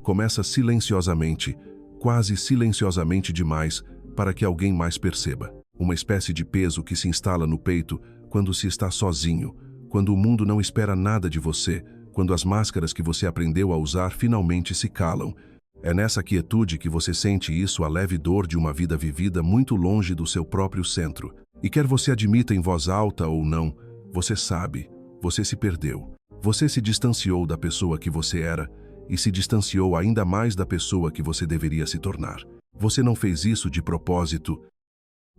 Começa silenciosamente, quase silenciosamente demais, para que alguém mais perceba. Uma espécie de peso que se instala no peito quando se está sozinho, quando o mundo não espera nada de você, quando as máscaras que você aprendeu a usar finalmente se calam. É nessa quietude que você sente isso, a leve dor de uma vida vivida muito longe do seu próprio centro. E quer você admita em voz alta ou não, você sabe, você se perdeu. Você se distanciou da pessoa que você era e se distanciou ainda mais da pessoa que você deveria se tornar. Você não fez isso de propósito.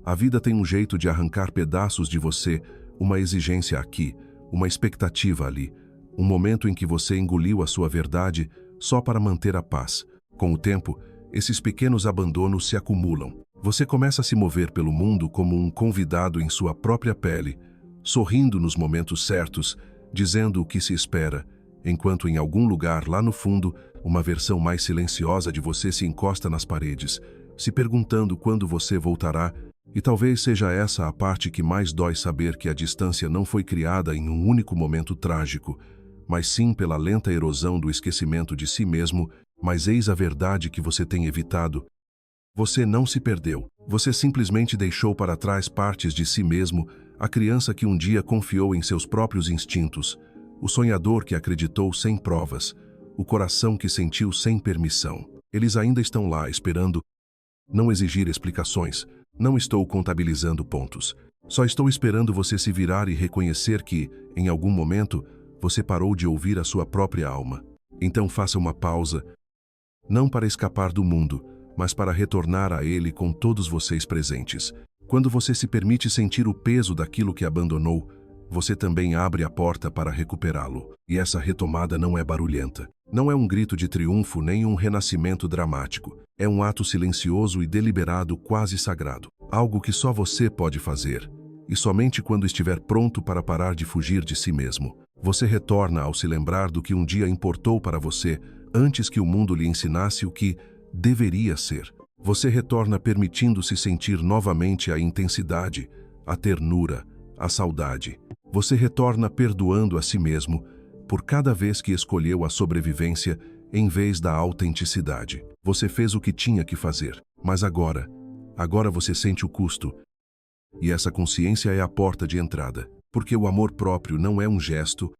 A vida tem um jeito de arrancar pedaços de você, uma exigência aqui, uma expectativa ali, um momento em que você engoliu a sua verdade só para manter a paz. Com o tempo, esses pequenos abandonos se acumulam. Você começa a se mover pelo mundo como um convidado em sua própria pele, sorrindo nos momentos certos, dizendo o que se espera, enquanto em algum lugar lá no fundo, uma versão mais silenciosa de você se encosta nas paredes, se perguntando quando você voltará, e talvez seja essa a parte que mais dói, saber que a distância não foi criada em um único momento trágico, mas sim pela lenta erosão do esquecimento de si mesmo. Mas eis a verdade que você tem evitado. Você não se perdeu. Você simplesmente deixou para trás partes de si mesmo, a criança que um dia confiou em seus próprios instintos, o sonhador que acreditou sem provas, o coração que sentiu sem permissão. Eles ainda estão lá, esperando. Não exigir explicações. Não estou contabilizando pontos. Só estou esperando você se virar e reconhecer que, em algum momento, você parou de ouvir a sua própria alma. Então faça uma pausa, não para escapar do mundo, mas para retornar a ele com todos vocês presentes. Quando você se permite sentir o peso daquilo que abandonou, você também abre a porta para recuperá-lo. E essa retomada não é barulhenta. Não é um grito de triunfo nem um renascimento dramático. É um ato silencioso e deliberado, quase sagrado. Algo que só você pode fazer. E somente quando estiver pronto para parar de fugir de si mesmo, você retorna ao se lembrar do que um dia importou para você, antes que o mundo lhe ensinasse o que deveria ser. Você retorna permitindo-se sentir novamente a intensidade, a ternura, a saudade. Você retorna perdoando a si mesmo por cada vez que escolheu a sobrevivência em vez da autenticidade. Você fez o que tinha que fazer, mas agora você sente o custo. E essa consciência é a porta de entrada, porque o amor próprio não é um gesto,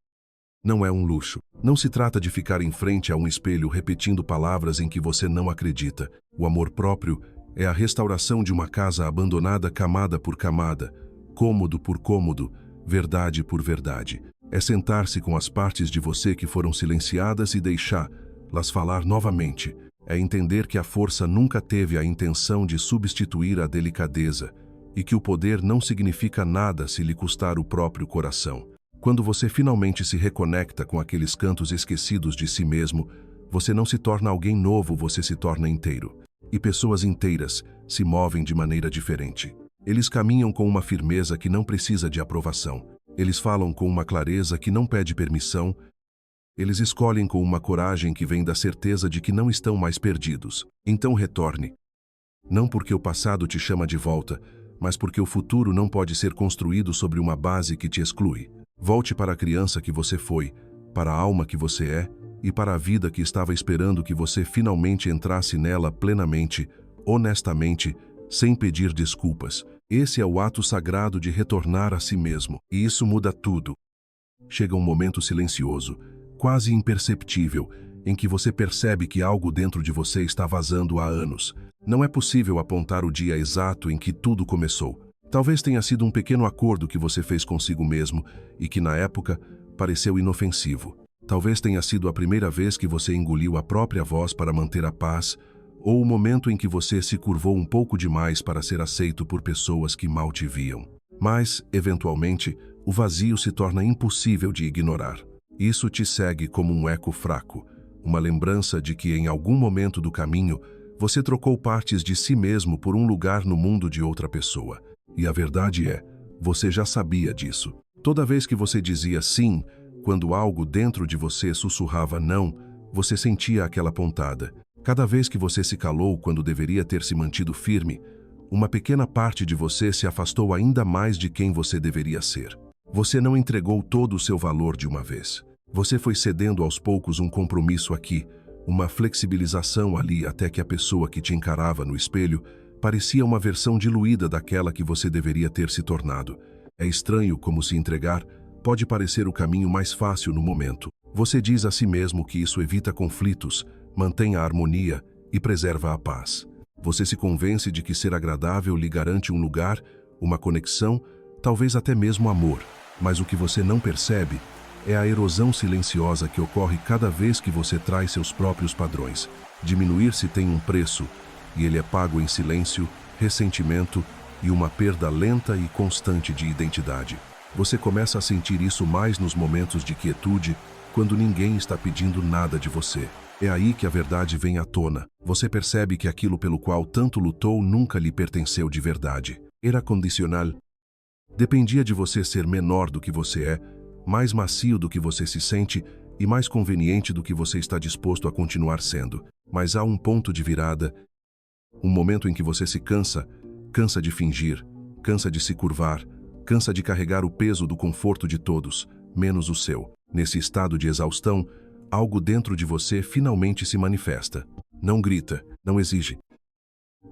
não é um luxo. Não se trata de ficar em frente a um espelho repetindo palavras em que você não acredita. O amor próprio é a restauração de uma casa abandonada camada por camada, cômodo por cômodo, verdade por verdade. É sentar-se com as partes de você que foram silenciadas e deixá-las falar novamente. É entender que a força nunca teve a intenção de substituir a delicadeza e que o poder não significa nada se lhe custar o próprio coração. Quando você finalmente se reconecta com aqueles cantos esquecidos de si mesmo, você não se torna alguém novo, você se torna inteiro. E pessoas inteiras se movem de maneira diferente. Eles caminham com uma firmeza que não precisa de aprovação. Eles falam com uma clareza que não pede permissão. Eles escolhem com uma coragem que vem da certeza de que não estão mais perdidos. Então retorne. Não porque o passado te chama de volta, mas porque o futuro não pode ser construído sobre uma base que te exclui. Volte para a criança que você foi, para a alma que você é e para a vida que estava esperando que você finalmente entrasse nela plenamente, honestamente, sem pedir desculpas. Esse é o ato sagrado de retornar a si mesmo, e isso muda tudo. Chega um momento silencioso, quase imperceptível, em que você percebe que algo dentro de você está vazando há anos. Não é possível apontar o dia exato em que tudo começou. Talvez tenha sido um pequeno acordo que você fez consigo mesmo e que, na época, pareceu inofensivo. Talvez tenha sido a primeira vez que você engoliu a própria voz para manter a paz, ou o momento em que você se curvou um pouco demais para ser aceito por pessoas que mal te viam. Mas, eventualmente, o vazio se torna impossível de ignorar. Isso te segue como um eco fraco, uma lembrança de que em algum momento do caminho você trocou partes de si mesmo por um lugar no mundo de outra pessoa. E a verdade é, você já sabia disso. Toda vez que você dizia sim, quando algo dentro de você sussurrava não, você sentia aquela pontada. Cada vez que você se calou quando deveria ter se mantido firme, uma pequena parte de você se afastou ainda mais de quem você deveria ser. Você não entregou todo o seu valor de uma vez. Você foi cedendo aos poucos um compromisso aqui, uma flexibilização ali até que a pessoa que te encarava no espelho parecia uma versão diluída daquela que você deveria ter se tornado. É estranho como se entregar pode parecer o caminho mais fácil no momento. Você diz a si mesmo que isso evita conflitos, mantém a harmonia e preserva a paz. Você se convence de que ser agradável lhe garante um lugar, uma conexão, talvez até mesmo amor. Mas o que você não percebe é a erosão silenciosa que ocorre cada vez que você traz seus próprios padrões. Diminuir-se tem um preço, e ele é pago em silêncio, ressentimento e uma perda lenta e constante de identidade. Você começa a sentir isso mais nos momentos de quietude, quando ninguém está pedindo nada de você. É aí que a verdade vem à tona. Você percebe que aquilo pelo qual tanto lutou nunca lhe pertenceu de verdade. Era condicional. Dependia de você ser menor do que você é, mais macio do que você se sente e mais conveniente do que você está disposto a continuar sendo. Mas há um ponto de virada, um momento em que você se cansa de fingir, cansa de se curvar, cansa de carregar o peso do conforto de todos, menos o seu. Nesse estado de exaustão, algo dentro de você finalmente se manifesta. Não grita, não exige.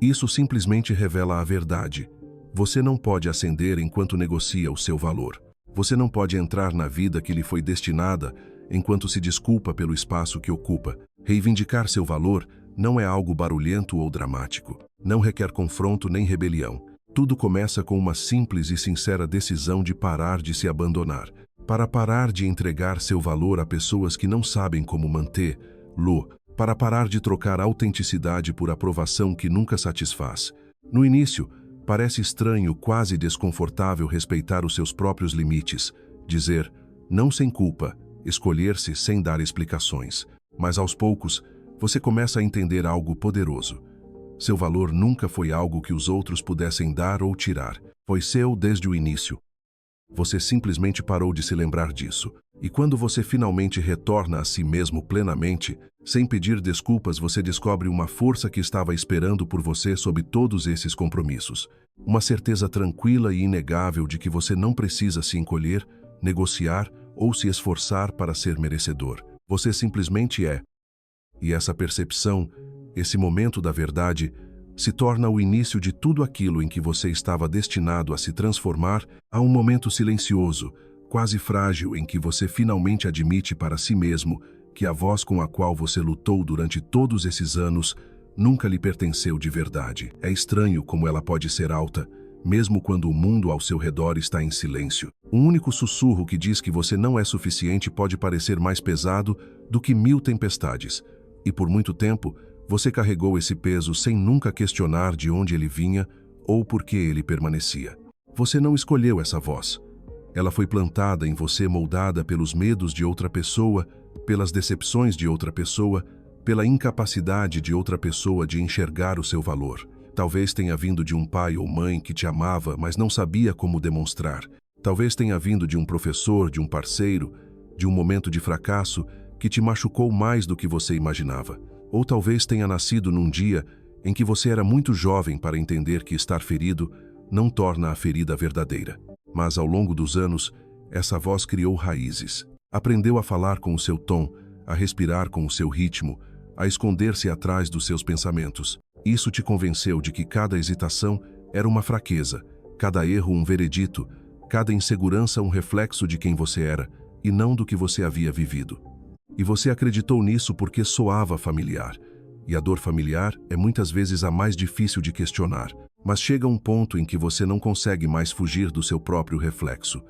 Isso simplesmente revela a verdade. Você não pode ascender enquanto negocia o seu valor. Você não pode entrar na vida que lhe foi destinada enquanto se desculpa pelo espaço que ocupa. Reivindicar seu valor não é algo barulhento ou dramático. Não requer confronto nem rebelião. Tudo começa com uma simples e sincera decisão de parar de se abandonar. Para parar de entregar seu valor a pessoas que não sabem como mantê-lo. Para parar de trocar autenticidade por aprovação que nunca satisfaz. No início, parece estranho, quase desconfortável respeitar os seus próprios limites. Dizer, não sem culpa, escolher-se sem dar explicações. Mas aos poucos, você começa a entender algo poderoso. Seu valor nunca foi algo que os outros pudessem dar ou tirar. Foi seu desde o início. Você simplesmente parou de se lembrar disso. E quando você finalmente retorna a si mesmo plenamente, sem pedir desculpas, você descobre uma força que estava esperando por você sob todos esses compromissos. Uma certeza tranquila e inegável de que você não precisa se encolher, negociar ou se esforçar para ser merecedor. Você simplesmente é. E essa percepção, esse momento da verdade, se torna o início de tudo aquilo em que você estava destinado a se transformar a um momento silencioso, quase frágil, em que você finalmente admite para si mesmo que a voz com a qual você lutou durante todos esses anos nunca lhe pertenceu de verdade. É estranho como ela pode ser alta, mesmo quando o mundo ao seu redor está em silêncio. Um único sussurro que diz que você não é suficiente pode parecer mais pesado do que 1000 tempestades. E por muito tempo, você carregou esse peso sem nunca questionar de onde ele vinha ou por que ele permanecia. Você não escolheu essa voz. Ela foi plantada em você, moldada pelos medos de outra pessoa, pelas decepções de outra pessoa, pela incapacidade de outra pessoa de enxergar o seu valor. Talvez tenha vindo de um pai ou mãe que te amava, mas não sabia como demonstrar. Talvez tenha vindo de um professor, de um parceiro, de um momento de fracasso que te machucou mais do que você imaginava. Ou talvez tenha nascido num dia em que você era muito jovem para entender que estar ferido não torna a ferida verdadeira. Mas ao longo dos anos, essa voz criou raízes. Aprendeu a falar com o seu tom, a respirar com o seu ritmo, a esconder-se atrás dos seus pensamentos. Isso te convenceu de que cada hesitação era uma fraqueza, cada erro um veredito, cada insegurança um reflexo de quem você era e não do que você havia vivido. E você acreditou nisso porque soava familiar. E a dor familiar é muitas vezes a mais difícil de questionar. Mas chega um ponto em que você não consegue mais fugir do seu próprio reflexo.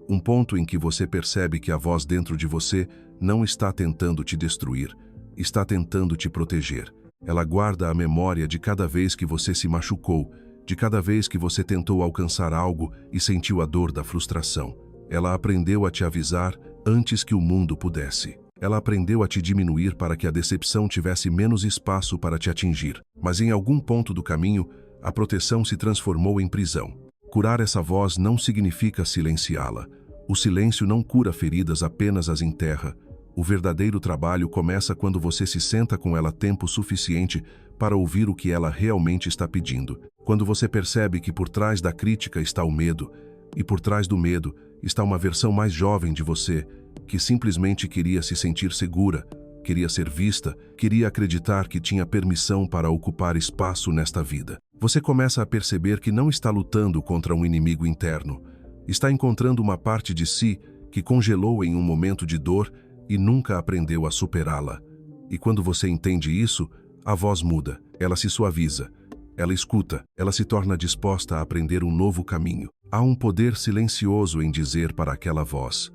Um ponto em que você percebe que a voz dentro de você não está tentando te destruir, está tentando te proteger. Ela guarda a memória de cada vez que você se machucou, de cada vez que você tentou alcançar algo e sentiu a dor da frustração. Ela aprendeu a te avisar antes que o mundo pudesse. Ela aprendeu a te diminuir para que a decepção tivesse menos espaço para te atingir. Mas em algum ponto do caminho, a proteção se transformou em prisão. Curar essa voz não significa silenciá-la. O silêncio não cura feridas, apenas as enterra. O verdadeiro trabalho começa quando você se senta com ela tempo suficiente para ouvir o que ela realmente está pedindo. Quando você percebe que por trás da crítica está o medo, e por trás do medo está uma versão mais jovem de você, que simplesmente queria se sentir segura, queria ser vista, queria acreditar que tinha permissão para ocupar espaço nesta vida. Você começa a perceber que não está lutando contra um inimigo interno. Está encontrando uma parte de si que congelou em um momento de dor e nunca aprendeu a superá-la. E quando você entende isso, a voz muda, ela se suaviza, ela escuta, ela se torna disposta a aprender um novo caminho. Há um poder silencioso em dizer para aquela voz: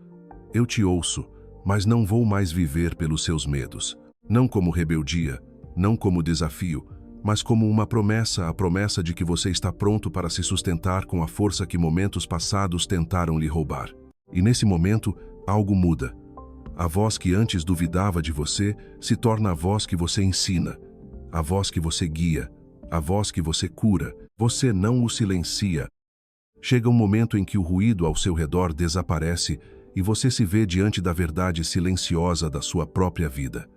eu te ouço, mas não vou mais viver pelos seus medos. Não como rebeldia, não como desafio, mas como uma promessa, a promessa de que você está pronto para se sustentar com a força que momentos passados tentaram lhe roubar. E nesse momento, algo muda. A voz que antes duvidava de você se torna a voz que você ensina, a voz que você guia, a voz que você cura. Você não o silencia. Chega um momento em que o ruído ao seu redor desaparece e você se vê diante da verdade silenciosa da sua própria vida.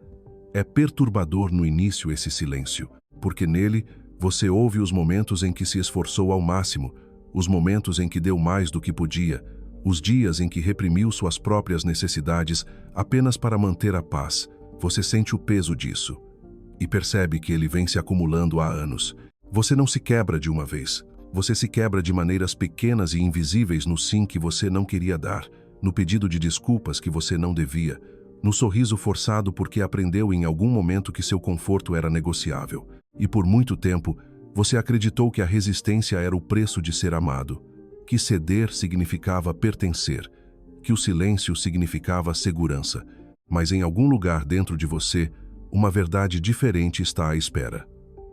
É perturbador no início esse silêncio, porque nele você ouve os momentos em que se esforçou ao máximo, os momentos em que deu mais do que podia, os dias em que reprimiu suas próprias necessidades apenas para manter a paz. Você sente o peso disso e percebe que ele vem se acumulando há anos. Você não se quebra de uma vez. Você se quebra de maneiras pequenas e invisíveis no sim que você não queria dar, no pedido de desculpas que você não devia, no sorriso forçado porque aprendeu em algum momento que seu conforto era negociável. E por muito tempo, você acreditou que a resistência era o preço de ser amado, que ceder significava pertencer, que o silêncio significava segurança. Mas em algum lugar dentro de você, uma verdade diferente está à espera.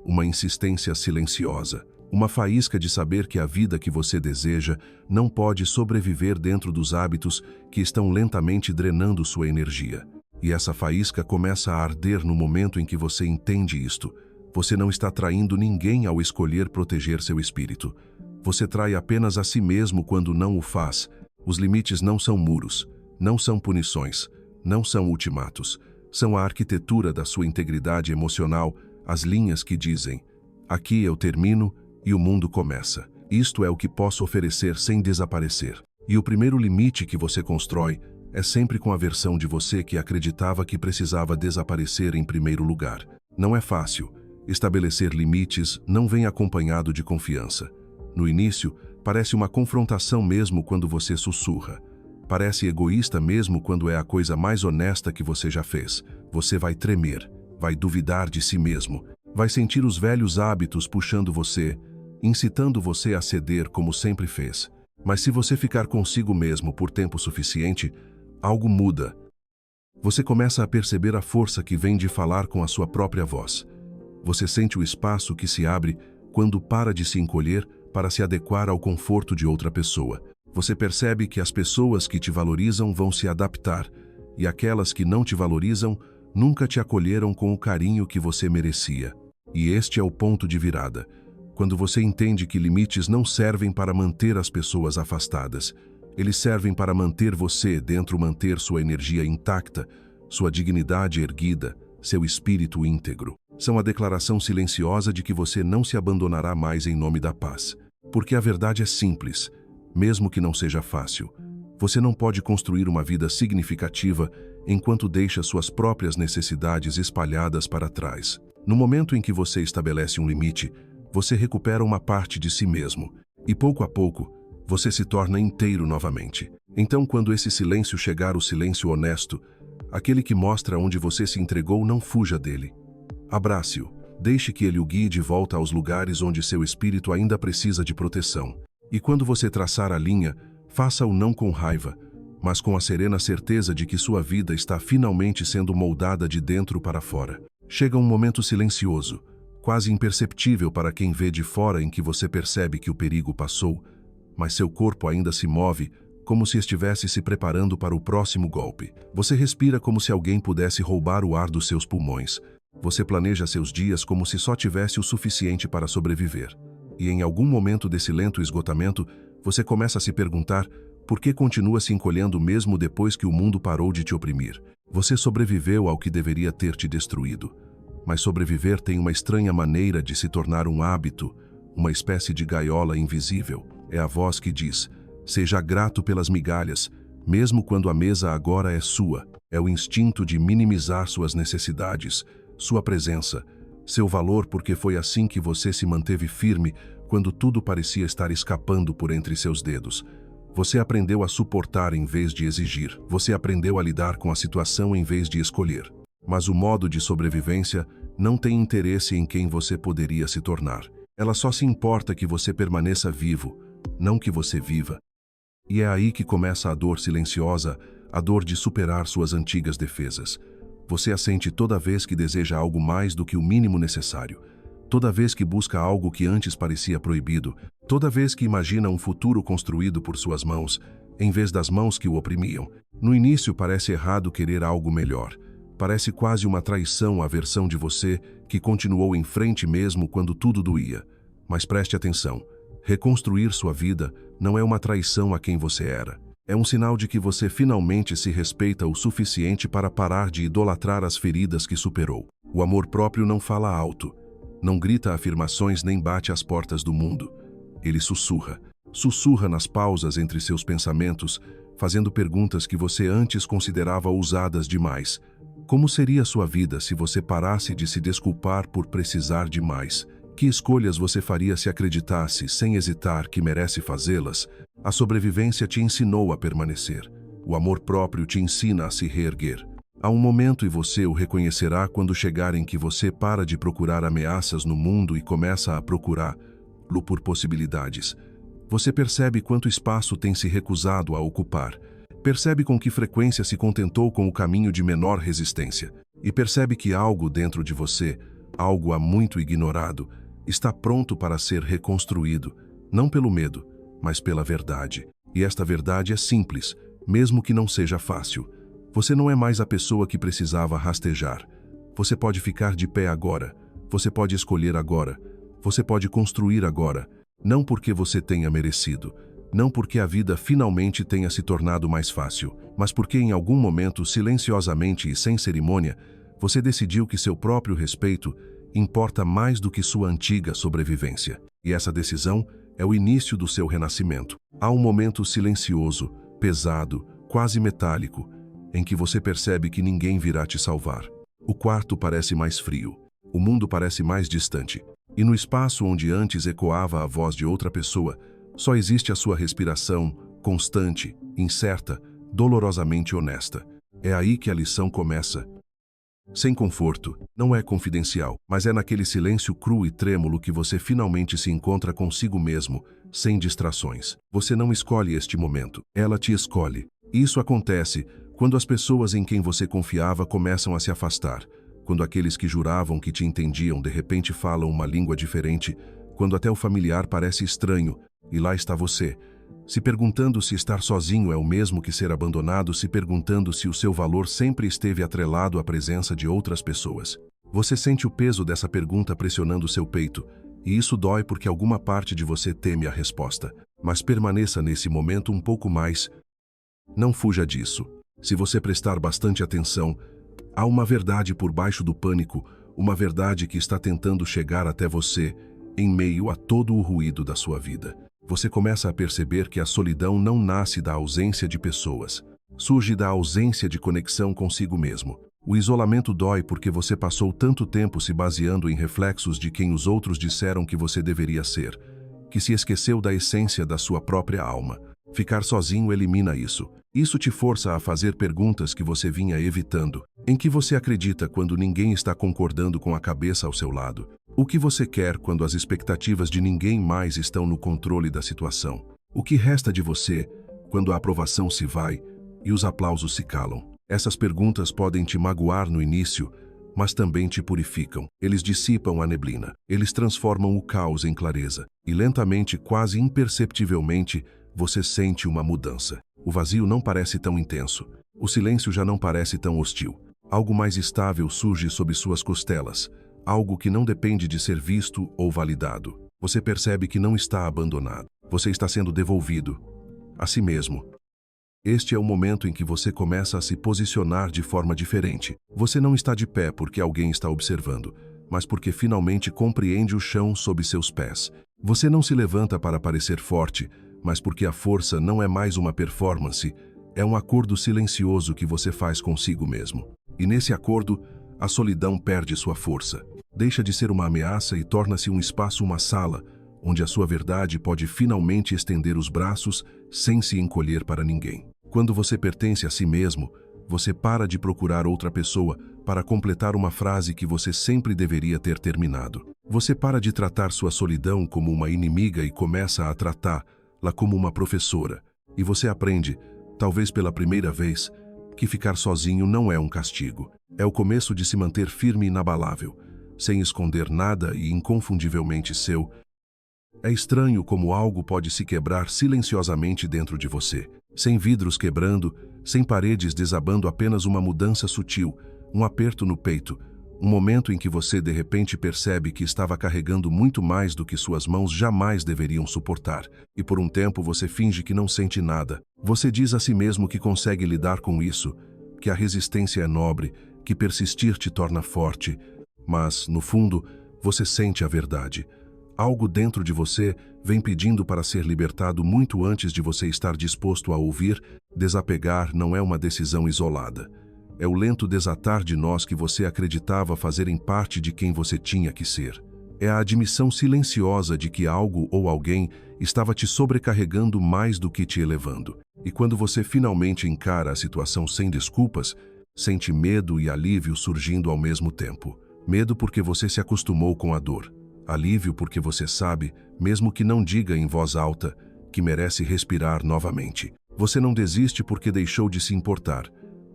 Uma insistência silenciosa, uma faísca de saber que a vida que você deseja não pode sobreviver dentro dos hábitos que estão lentamente drenando sua energia. E essa faísca começa a arder no momento em que você entende isto. Você não está traindo ninguém ao escolher proteger seu espírito. Você trai apenas a si mesmo quando não o faz. Os limites não são muros, não são punições, não são ultimatos. São a arquitetura da sua integridade emocional, as linhas que dizem: aqui eu termino e o mundo começa. Isto é o que posso oferecer sem desaparecer. E o primeiro limite que você constrói é sempre com a versão de você que acreditava que precisava desaparecer em primeiro lugar. Não é fácil. Estabelecer limites não vem acompanhado de confiança. No início, parece uma confrontação mesmo quando você sussurra. Parece egoísta mesmo quando é a coisa mais honesta que você já fez. Você vai tremer, vai duvidar de si mesmo, vai sentir os velhos hábitos puxando você, incitando você a ceder como sempre fez. Mas se você ficar consigo mesmo por tempo suficiente, algo muda. Você começa a perceber a força que vem de falar com a sua própria voz. Você sente o espaço que se abre quando para de se encolher para se adequar ao conforto de outra pessoa. Você percebe que as pessoas que te valorizam vão se adaptar, e aquelas que não te valorizam nunca te acolheram com o carinho que você merecia. E este é o ponto de virada. Quando você entende que limites não servem para manter as pessoas afastadas, eles servem para manter você dentro, manter sua energia intacta, sua dignidade erguida, seu espírito íntegro. São a declaração silenciosa de que você não se abandonará mais em nome da paz. Porque a verdade é simples, mesmo que não seja fácil. Você não pode construir uma vida significativa enquanto deixa suas próprias necessidades espalhadas para trás. No momento em que você estabelece um limite, você recupera uma parte de si mesmo, e pouco a pouco, você se torna inteiro novamente. Então, quando esse silêncio chegar, o silêncio honesto, aquele que mostra onde você se entregou, não fuja dele. Abrace-o, deixe que ele o guie de volta aos lugares onde seu espírito ainda precisa de proteção. E quando você traçar a linha, faça-o não com raiva, mas com a serena certeza de que sua vida está finalmente sendo moldada de dentro para fora. Chega um momento silencioso, quase imperceptível para quem vê de fora, em que você percebe que o perigo passou, mas seu corpo ainda se move, como se estivesse se preparando para o próximo golpe. Você respira como se alguém pudesse roubar o ar dos seus pulmões. Você planeja seus dias como se só tivesse o suficiente para sobreviver. E em algum momento desse lento esgotamento, você começa a se perguntar por que continua se encolhendo mesmo depois que o mundo parou de te oprimir. Você sobreviveu ao que deveria ter te destruído. Mas sobreviver tem uma estranha maneira de se tornar um hábito, uma espécie de gaiola invisível. É a voz que diz: seja grato pelas migalhas, mesmo quando a mesa agora é sua. É o instinto de minimizar suas necessidades, sua presença, seu valor, porque foi assim que você se manteve firme quando tudo parecia estar escapando por entre seus dedos. Você aprendeu a suportar em vez de exigir. Você aprendeu a lidar com a situação em vez de escolher. Mas o modo de sobrevivência não tem interesse em quem você poderia se tornar. Ela só se importa que você permaneça vivo, não que você viva. E é aí que começa a dor silenciosa, a dor de superar suas antigas defesas. Você a sente toda vez que deseja algo mais do que o mínimo necessário. Toda vez que busca algo que antes parecia proibido, toda vez que imagina um futuro construído por suas mãos, em vez das mãos que o oprimiam. No início parece errado querer algo melhor. Parece quase uma traição à versão de você que continuou em frente mesmo quando tudo doía. Mas preste atenção, reconstruir sua vida não é uma traição a quem você era. É um sinal de que você finalmente se respeita o suficiente para parar de idolatrar as feridas que superou. O amor próprio não fala alto. Não grita afirmações nem bate às portas do mundo. Ele sussurra. Sussurra nas pausas entre seus pensamentos, fazendo perguntas que você antes considerava ousadas demais. Como seria sua vida se você parasse de se desculpar por precisar de mais? Que escolhas você faria se acreditasse, sem hesitar, que merece fazê-las? A sobrevivência te ensinou a permanecer. O amor próprio te ensina a se reerguer. Há um momento e você o reconhecerá quando chegar em que você para de procurar ameaças no mundo e começa a procurá-lo por possibilidades. Você percebe quanto espaço tem se recusado a ocupar. Percebe com que frequência se contentou com o caminho de menor resistência. E percebe que algo dentro de você, algo há muito ignorado, está pronto para ser reconstruído, não pelo medo, mas pela verdade. E esta verdade é simples, mesmo que não seja fácil. Você não é mais a pessoa que precisava rastejar. Você pode ficar de pé agora. Você pode escolher agora. Você pode construir agora. Não porque você tenha merecido. Não porque a vida finalmente tenha se tornado mais fácil, mas porque em algum momento, silenciosamente e sem cerimônia, você decidiu que seu próprio respeito importa mais do que sua antiga sobrevivência. E essa decisão é o início do seu renascimento. Há um momento silencioso, pesado, quase metálico, em que você percebe que ninguém virá te salvar. O quarto parece mais frio, o mundo parece mais distante, e no espaço onde antes ecoava a voz de outra pessoa, só existe a sua respiração, constante, incerta, dolorosamente honesta. É aí que a lição começa. Sem conforto, não é confidencial, mas é naquele silêncio cru e trêmulo que você finalmente se encontra consigo mesmo, sem distrações. Você não escolhe este momento, ela te escolhe. Isso acontece quando as pessoas em quem você confiava começam a se afastar, quando aqueles que juravam que te entendiam de repente falam uma língua diferente, quando até o familiar parece estranho, e lá está você, se perguntando se estar sozinho é o mesmo que ser abandonado, se perguntando se o seu valor sempre esteve atrelado à presença de outras pessoas. Você sente o peso dessa pergunta pressionando seu peito, e isso dói porque alguma parte de você teme a resposta. Mas permaneça nesse momento um pouco mais. Não fuja disso. Se você prestar bastante atenção, há uma verdade por baixo do pânico, uma verdade que está tentando chegar até você, em meio a todo o ruído da sua vida. Você começa a perceber que a solidão não nasce da ausência de pessoas. Surge da ausência de conexão consigo mesmo. O isolamento dói porque você passou tanto tempo se baseando em reflexos de quem os outros disseram que você deveria ser, que se esqueceu da essência da sua própria alma. Ficar sozinho elimina isso. Isso te força a fazer perguntas que você vinha evitando. Em que você acredita quando ninguém está concordando com a cabeça ao seu lado? O que você quer quando as expectativas de ninguém mais estão no controle da situação? O que resta de você quando a aprovação se vai e os aplausos se calam? Essas perguntas podem te magoar no início, mas também te purificam. Eles dissipam a neblina. Eles transformam o caos em clareza. E lentamente, quase imperceptivelmente, você sente uma mudança. O vazio não parece tão intenso. O silêncio já não parece tão hostil. Algo mais estável surge sob suas costelas. Algo que não depende de ser visto ou validado. Você percebe que não está abandonado. Você está sendo devolvido a si mesmo. Este é o momento em que você começa a se posicionar de forma diferente. Você não está de pé porque alguém está observando, mas porque finalmente compreende o chão sob seus pés. Você não se levanta para parecer forte, mas porque a força não é mais uma performance, É um acordo silencioso que você faz consigo mesmo. E nesse acordo, a solidão perde sua força. Deixa de ser uma ameaça e torna-se um espaço, uma sala, onde a sua verdade pode finalmente estender os braços sem se encolher para ninguém. Quando você pertence a si mesmo, você para de procurar outra pessoa para completar uma frase que você sempre deveria ter terminado. Você para de tratar sua solidão como uma inimiga e começa a tratá-la como uma professora. E você aprende, talvez pela primeira vez, que ficar sozinho não é um castigo. É o começo de se manter firme e inabalável, sem esconder nada e inconfundivelmente seu. É estranho como algo pode se quebrar silenciosamente dentro de você, sem vidros quebrando, sem paredes desabando, apenas uma mudança sutil, um aperto no peito, um momento em que você de repente percebe que estava carregando muito mais do que suas mãos jamais deveriam suportar, e por um tempo você finge que não sente nada. Você diz a si mesmo que consegue lidar com isso, que a resistência é nobre, que persistir te torna forte, mas, no fundo, você sente a verdade. Algo dentro de você vem pedindo para ser libertado muito antes de você estar disposto a ouvir. Desapegar não é uma decisão isolada. É o lento desatar de nós que você acreditava fazerem parte de quem você tinha que ser. É a admissão silenciosa de que algo ou alguém estava te sobrecarregando mais do que te elevando. E quando você finalmente encara a situação sem desculpas, sente medo e alívio surgindo ao mesmo tempo. Medo porque você se acostumou com a dor. Alívio porque você sabe, mesmo que não diga em voz alta, que merece respirar novamente. Você não desiste porque deixou de se importar.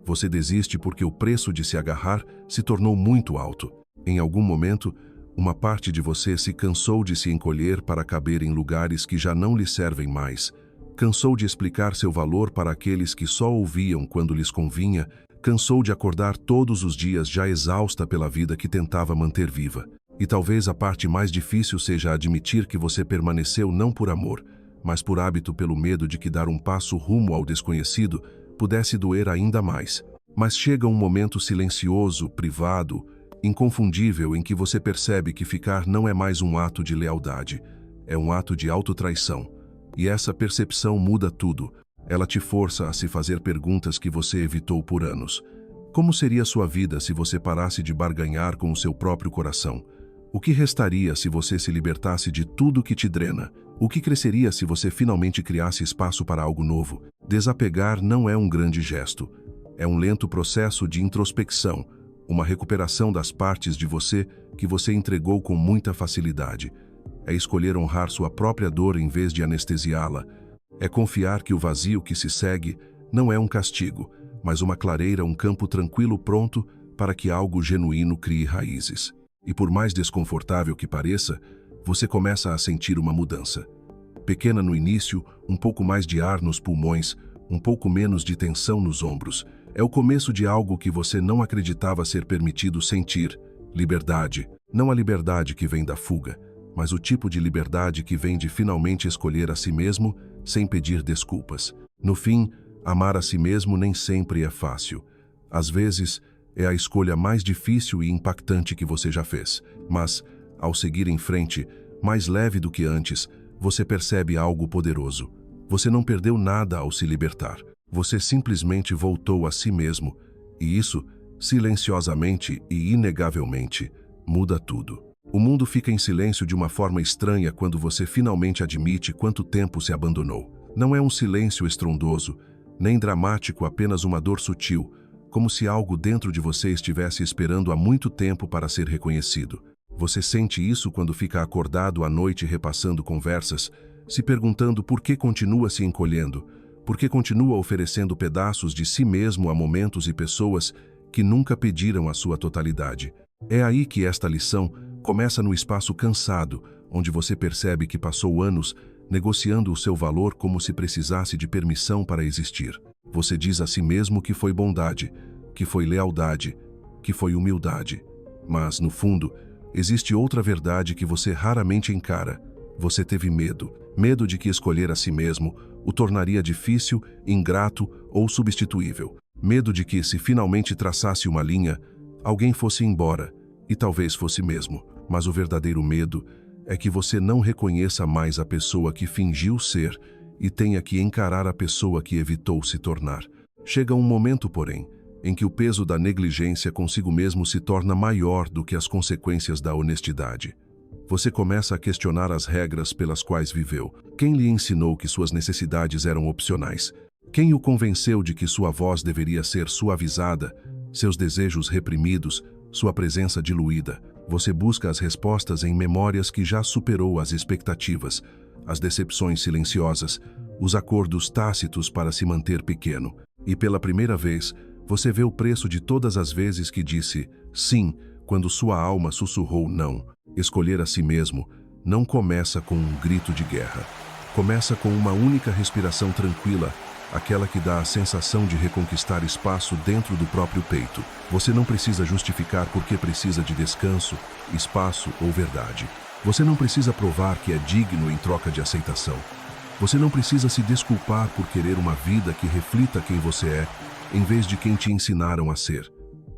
Você desiste porque o preço de se agarrar se tornou muito alto. Em algum momento, uma parte de você se cansou de se encolher para caber em lugares que já não lhe servem mais. Cansou de explicar seu valor para aqueles que só ouviam quando lhes convinha. Cansou de acordar todos os dias já exausta pela vida que tentava manter viva. E talvez a parte mais difícil seja admitir que você permaneceu não por amor, mas por hábito, pelo medo de que dar um passo rumo ao desconhecido pudesse doer ainda mais. Mas chega um momento silencioso, privado, inconfundível, em que você percebe que ficar não é mais um ato de lealdade, é um ato de autotraição. E essa percepção muda tudo. Ela te força a se fazer perguntas que você evitou por anos. Como seria sua vida se você parasse de barganhar com o seu próprio coração? O que restaria se você se libertasse de tudo que te drena? O que cresceria se você finalmente criasse espaço para algo novo? Desapegar não é um grande gesto. É um lento processo de introspecção, uma recuperação das partes de você que você entregou com muita facilidade. É escolher honrar sua própria dor em vez de anestesiá-la. É confiar que o vazio que se segue não é um castigo, mas uma clareira, um campo tranquilo pronto para que algo genuíno crie raízes. E por mais desconfortável que pareça, você começa a sentir uma mudança. Pequena no início, um pouco mais de ar nos pulmões, um pouco menos de tensão nos ombros. É o começo de algo que você não acreditava ser permitido sentir. Liberdade. Não a liberdade que vem da fuga, mas o tipo de liberdade que vem de finalmente escolher a si mesmo sem pedir desculpas. No fim, amar a si mesmo nem sempre é fácil. Às vezes, é a escolha mais difícil e impactante que você já fez. Mas, ao seguir em frente, mais leve do que antes, você percebe algo poderoso. Você não perdeu nada ao se libertar. Você simplesmente voltou a si mesmo. E isso, silenciosamente e inegavelmente, muda tudo. O mundo fica em silêncio de uma forma estranha quando você finalmente admite quanto tempo se abandonou. Não é um silêncio estrondoso, nem dramático, apenas uma dor sutil, como se algo dentro de você estivesse esperando há muito tempo para ser reconhecido. Você sente isso quando fica acordado à noite repassando conversas, se perguntando por que continua se encolhendo, por que continua oferecendo pedaços de si mesmo a momentos e pessoas que nunca pediram a sua totalidade. É aí que esta lição começa, no espaço cansado, onde você percebe que passou anos negociando o seu valor como se precisasse de permissão para existir. Você diz a si mesmo que foi bondade, que foi lealdade, que foi humildade. Mas, no fundo, existe outra verdade que você raramente encara. Você teve medo. Medo de que escolher a si mesmo o tornaria difícil, ingrato ou substituível. Medo de que, se finalmente traçasse uma linha, alguém fosse embora, e talvez fosse mesmo. Mas o verdadeiro medo é que você não reconheça mais a pessoa que fingiu ser e tenha que encarar a pessoa que evitou se tornar. Chega um momento, porém, em que o peso da negligência consigo mesmo se torna maior do que as consequências da honestidade. Você começa a questionar as regras pelas quais viveu. Quem lhe ensinou que suas necessidades eram opcionais? Quem o convenceu de que sua voz deveria ser suavizada, seus desejos reprimidos, sua presença diluída? Você busca as respostas em memórias que já superou as expectativas, as decepções silenciosas, os acordos tácitos para se manter pequeno. E pela primeira vez, você vê o preço de todas as vezes que disse sim quando sua alma sussurrou não. Escolher a si mesmo não começa com um grito de guerra. Começa com uma única respiração tranquila, aquela que dá a sensação de reconquistar espaço dentro do próprio peito. Você não precisa justificar por que precisa de descanso, espaço ou verdade. Você não precisa provar que é digno em troca de aceitação. Você não precisa se desculpar por querer uma vida que reflita quem você é, em vez de quem te ensinaram a ser.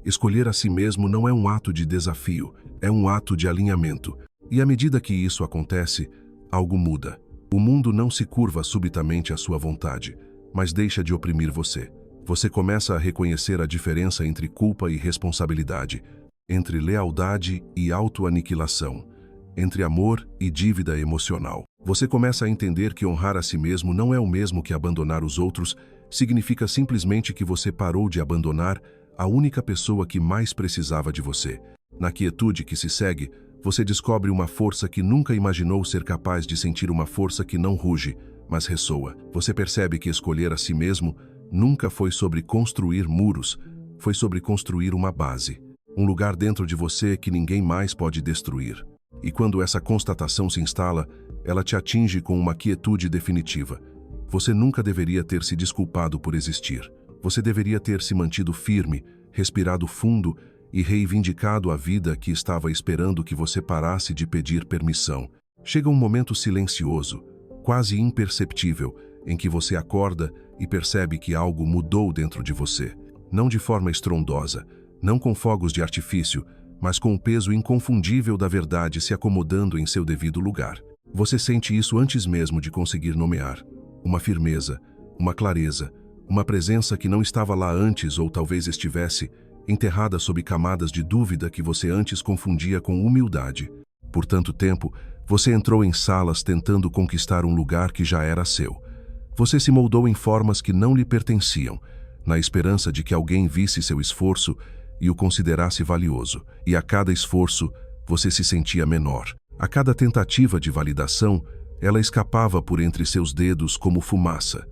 Escolher a si mesmo não é um ato de desafio, é um ato de alinhamento. E à medida que isso acontece, algo muda. O mundo não se curva subitamente à sua vontade, mas deixa de oprimir você. Você começa a reconhecer a diferença entre culpa e responsabilidade, entre lealdade e autoaniquilação, entre amor e dívida emocional. Você começa a entender que honrar a si mesmo não é o mesmo que abandonar os outros, significa simplesmente que você parou de abandonar a única pessoa que mais precisava de você. Na quietude que se segue, você descobre uma força que nunca imaginou ser capaz de sentir, uma força que não ruge, mas ressoa. Você percebe que escolher a si mesmo nunca foi sobre construir muros, foi sobre construir uma base, um lugar dentro de você que ninguém mais pode destruir. E quando essa constatação se instala, ela te atinge com uma quietude definitiva. Você nunca deveria ter se desculpado por existir. Você deveria ter se mantido firme, respirado fundo e reivindicado a vida que estava esperando que você parasse de pedir permissão. Chega um momento silencioso, quase imperceptível, em que você acorda e percebe que algo mudou dentro de você. Não de forma estrondosa, não com fogos de artifício, mas com o peso inconfundível da verdade se acomodando em seu devido lugar. Você sente isso antes mesmo de conseguir nomear. Uma firmeza, uma clareza, uma presença que não estava lá antes ou talvez estivesse, enterrada sob camadas de dúvida que você antes confundia com humildade. Por tanto tempo, você entrou em salas tentando conquistar um lugar que já era seu. Você se moldou em formas que não lhe pertenciam, na esperança de que alguém visse seu esforço e o considerasse valioso. E a cada esforço, você se sentia menor. A cada tentativa de validação, ela escapava por entre seus dedos como fumaça.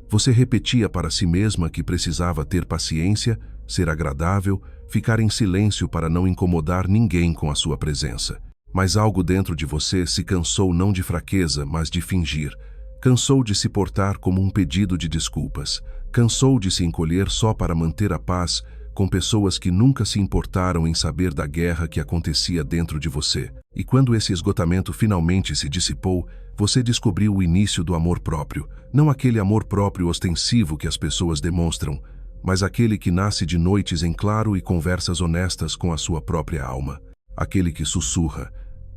Você repetia para si mesma que precisava ter paciência, ser agradável, ficar em silêncio para não incomodar ninguém com a sua presença. Mas algo dentro de você se cansou não de fraqueza, mas de fingir. Cansou de se portar como um pedido de desculpas. Cansou de se encolher só para manter a paz com pessoas que nunca se importaram em saber da guerra que acontecia dentro de você. E quando esse esgotamento finalmente se dissipou, você descobriu o início do amor próprio. Não aquele amor próprio ostensivo que as pessoas demonstram, mas aquele que nasce de noites em claro e conversas honestas com a sua própria alma. Aquele que sussurra: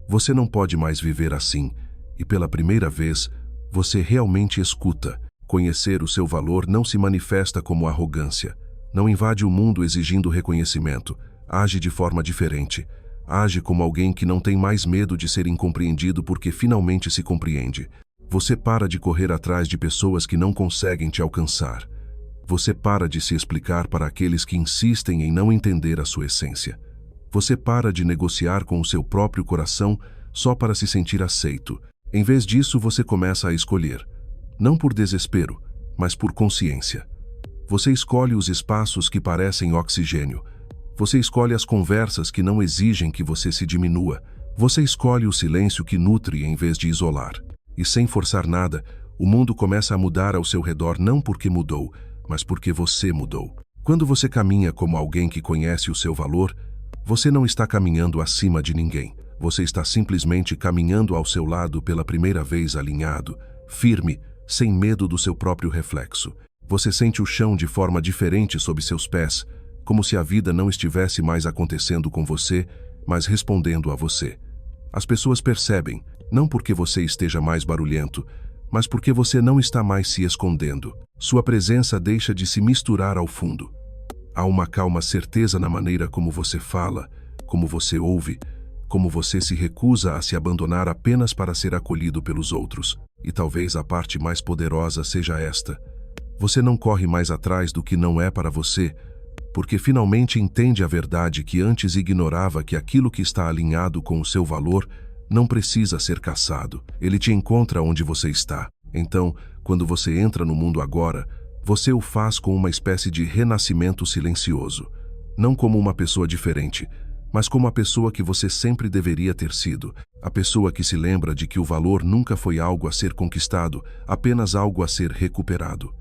você não pode mais viver assim. E pela primeira vez, você realmente escuta. Conhecer o seu valor não se manifesta como arrogância. Não invade o mundo exigindo reconhecimento. Age de forma diferente. Age como alguém que não tem mais medo de ser incompreendido porque finalmente se compreende. Você para de correr atrás de pessoas que não conseguem te alcançar. Você para de se explicar para aqueles que insistem em não entender a sua essência. Você para de negociar com o seu próprio coração só para se sentir aceito. Em vez disso, você começa a escolher. Não por desespero, mas por consciência. Você escolhe os espaços que parecem oxigênio. Você escolhe as conversas que não exigem que você se diminua. Você escolhe o silêncio que nutre em vez de isolar. E sem forçar nada, o mundo começa a mudar ao seu redor não porque mudou, mas porque você mudou. Quando você caminha como alguém que conhece o seu valor, você não está caminhando acima de ninguém. Você está simplesmente caminhando ao seu lado pela primeira vez alinhado, firme, sem medo do seu próprio reflexo. Você sente o chão de forma diferente sob seus pés, como se a vida não estivesse mais acontecendo com você, mas respondendo a você. As pessoas percebem, não porque você esteja mais barulhento, mas porque você não está mais se escondendo. Sua presença deixa de se misturar ao fundo. Há uma calma certeza na maneira como você fala, como você ouve, como você se recusa a se abandonar apenas para ser acolhido pelos outros. E talvez a parte mais poderosa seja esta: você não corre mais atrás do que não é para você, porque finalmente entende a verdade que antes ignorava, que aquilo que está alinhado com o seu valor não precisa ser caçado. Ele te encontra onde você está. Então, quando você entra no mundo agora, você o faz com uma espécie de renascimento silencioso. Não como uma pessoa diferente, mas como a pessoa que você sempre deveria ter sido. A pessoa que se lembra de que o valor nunca foi algo a ser conquistado, apenas algo a ser recuperado.